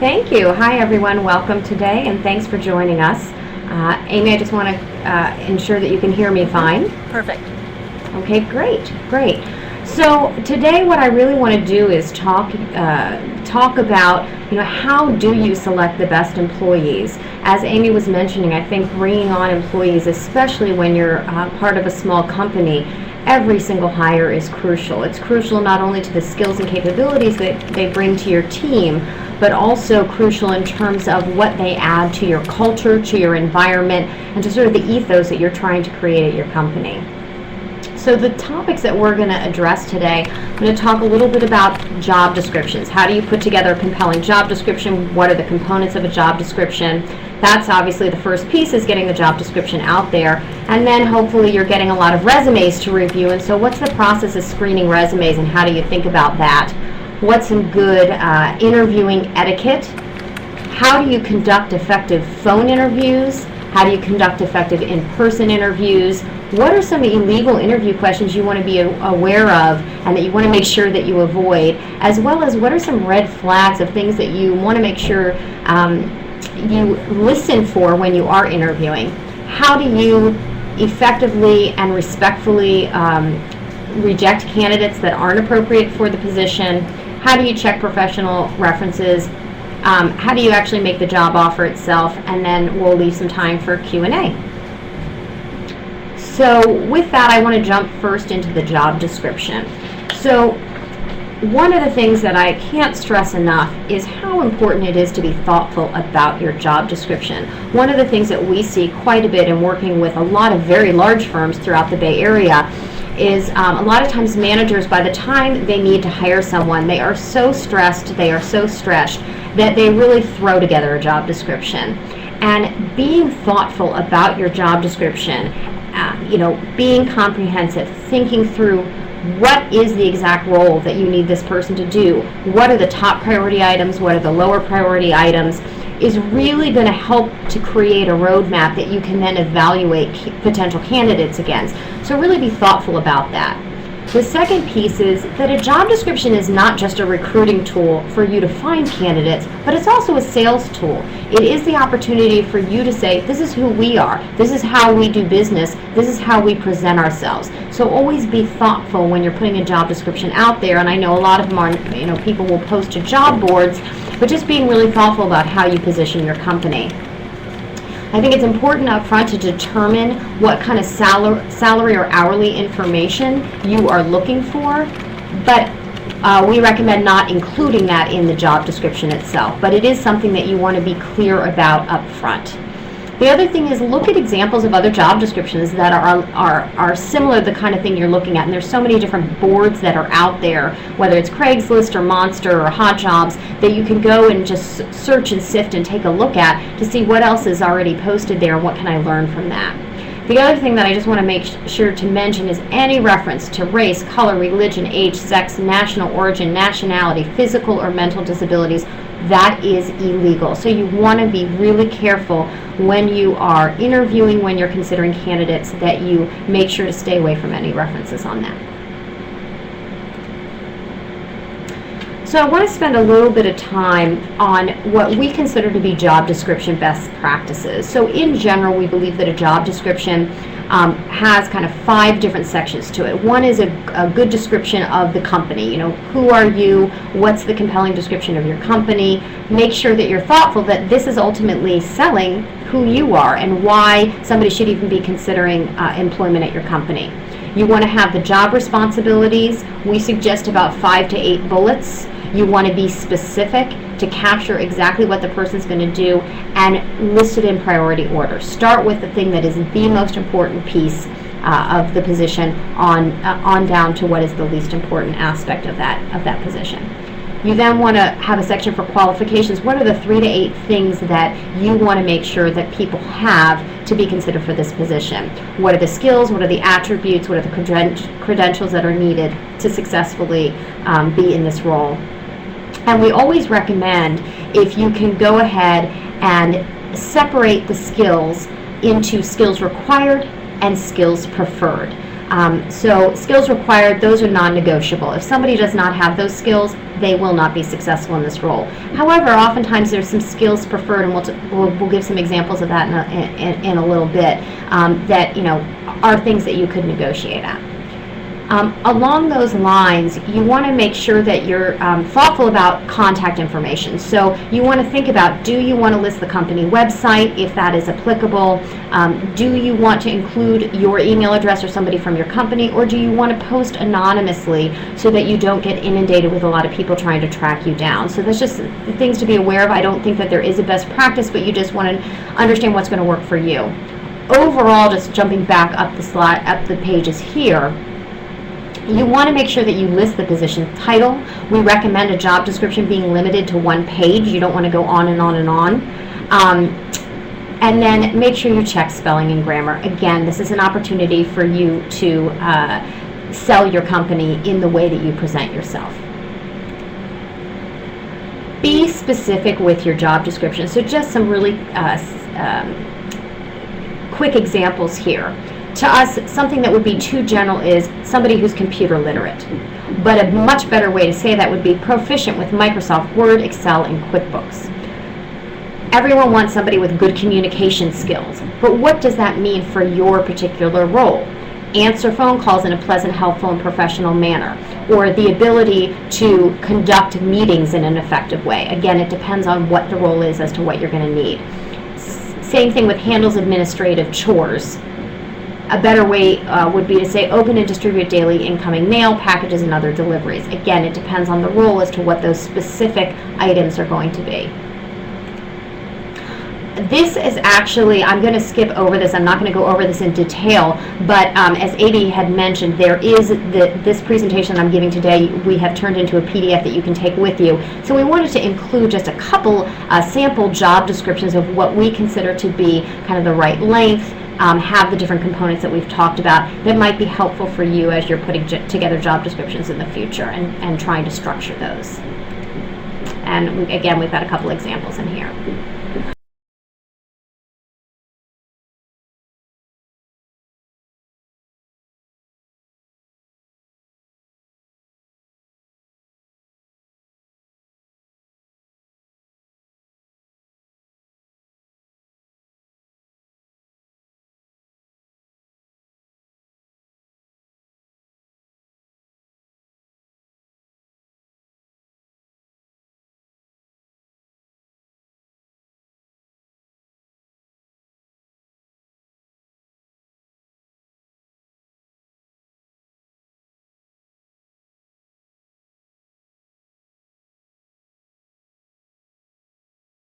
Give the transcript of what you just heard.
Thank you. Hi, everyone. Welcome today, and thanks for joining us. Amy, I just want to ensure that you can hear me fine. Perfect. Okay, great. So today, what I really want to do is talk about, how do you select the best employees? As Amy was mentioning, I think bringing on employees, especially when you're part of a small company, every single hire is crucial. It's crucial not only to the skills and capabilities that they bring to your team, but also crucial in terms of what they add to your culture, to your environment, and to sort of the ethos that you're trying to create at your company. So the topics that we're going to address today, I'm going to talk a little bit about job descriptions. How do you put together a compelling job description? What are the components of a job description? That's obviously the first piece, is getting the job description out there. And then hopefully you're getting a lot of resumes to review. And so what's the process of screening resumes, and how do you think about that? What's some good interviewing etiquette? How do you conduct effective phone interviews? How do you conduct effective in-person interviews? What are some illegal interview questions you want to be aware of and that you want to make sure that you avoid? As well as, what are some red flags of things that you want to make sure you listen for when you are interviewing? How do you effectively and respectfully reject candidates that aren't appropriate for the position? How do you check professional references? How do you actually make the job offer itself? And then we'll leave some time for Q&A. So with that, I want to jump first into the job description. So one of the things that I can't stress enough is how important it is to be thoughtful about your job description. One of the things that we see quite a bit in working with a lot of very large firms throughout the Bay Area is a lot of times managers, by the time they need to hire someone, they are so stressed, they are so stretched, that they really throw together a job description. And being thoughtful about your job description, being comprehensive, thinking through what is the exact role that you need this person to do, what are the top priority items, what are the lower priority items, is really going to help to create a roadmap that you can then evaluate potential candidates against. So really be thoughtful about that. The second piece is that a job description is not just a recruiting tool for you to find candidates, but it's also a sales tool. It is the opportunity for you to say, this is who we are, this is how we do business, this is how we present ourselves. So always be thoughtful when you're putting a job description out there, and I know a lot of them are, people will post to job boards, but just being really thoughtful about how you position your company. I think it's important up front to determine what kind of salary or hourly information you are looking for, but we recommend not including that in the job description itself, but it is something that you want to be clear about up front. The other thing is, look at examples of other job descriptions that are similar to the kind of thing you're looking at. And there's so many different boards that are out there, whether it's Craigslist or Monster or Hot Jobs, that you can go and just search and sift and take a look at to see what else is already posted there and what can I learn from that. The other thing that I just want to make sure to mention is any reference to race, color, religion, age, sex, national origin, nationality, physical or mental disabilities, that is illegal. So you want to be really careful when you are interviewing, when you're considering candidates, that you make sure to stay away from any references on that. So I want to spend a little bit of time on what we consider to be job description best practices. So in general, we believe that a job description has kind of 5 different sections to it. One is a good description of the company. Who are you? What's the compelling description of your company? Make sure that you're thoughtful that this is ultimately selling who you are and why somebody should even be considering employment at your company. You want to have the job responsibilities. We suggest about 5 to 8 bullets. You want to be specific to capture exactly what the person's going to do and list it in priority order. Start with the thing that is the most important piece of the position on down to what is the least important aspect of that position. You then want to have a section for qualifications. What are the 3 to 8 things that you want to make sure that people have to be considered for this position? What are the skills? What are the attributes? What are the credentials that are needed to successfully be in this role? And we always recommend, if you can go ahead and separate the skills into skills required and skills preferred. So skills required, those are non-negotiable. If somebody does not have those skills, they will not be successful in this role. However, oftentimes there's some skills preferred, and we'll give some examples of that in a little bit, that are things that you could negotiate at. Along those lines, you want to make sure that you're thoughtful about contact information. So you want to think about, do you want to list the company website if that is applicable? Do you want to include your email address or somebody from your company, or do you want to post anonymously so that you don't get inundated with a lot of people trying to track you down? So that's just things to be aware of. I don't think that there is a best practice, but you just want to understand what's going to work for you. Overall, just jumping back up the pages here, you want to make sure that you list the position title. We recommend a job description being limited to 1 page. You don't want to go on and on and on. And then make sure you check spelling and grammar. Again, this is an opportunity for you to sell your company in the way that you present yourself. Be specific with your job description. So just some really quick examples here. To us, something that would be too general is somebody who's computer literate. But a much better way to say that would be proficient with Microsoft Word, Excel, and QuickBooks. Everyone wants somebody with good communication skills, but what does that mean for your particular role? Answer phone calls in a pleasant, helpful, and professional manner, or the ability to conduct meetings in an effective way. Again, it depends on what the role is as to what you're going to need. Same thing with handles administrative chores. A better way would be to say open and distribute daily incoming mail, packages, and other deliveries. Again, it depends on the role as to what those specific items are going to be. This is actually, I'm going to skip over this. I'm not going to go over this in detail, but as Amy had mentioned, there is this presentation I'm giving today, we have turned into a PDF that you can take with you. So we wanted to include just a couple sample job descriptions of what we consider to be kind of the right length, have the different components that we've talked about that might be helpful for you as you're putting together job descriptions in the future and trying to structure those. And again, we've got a couple examples in here.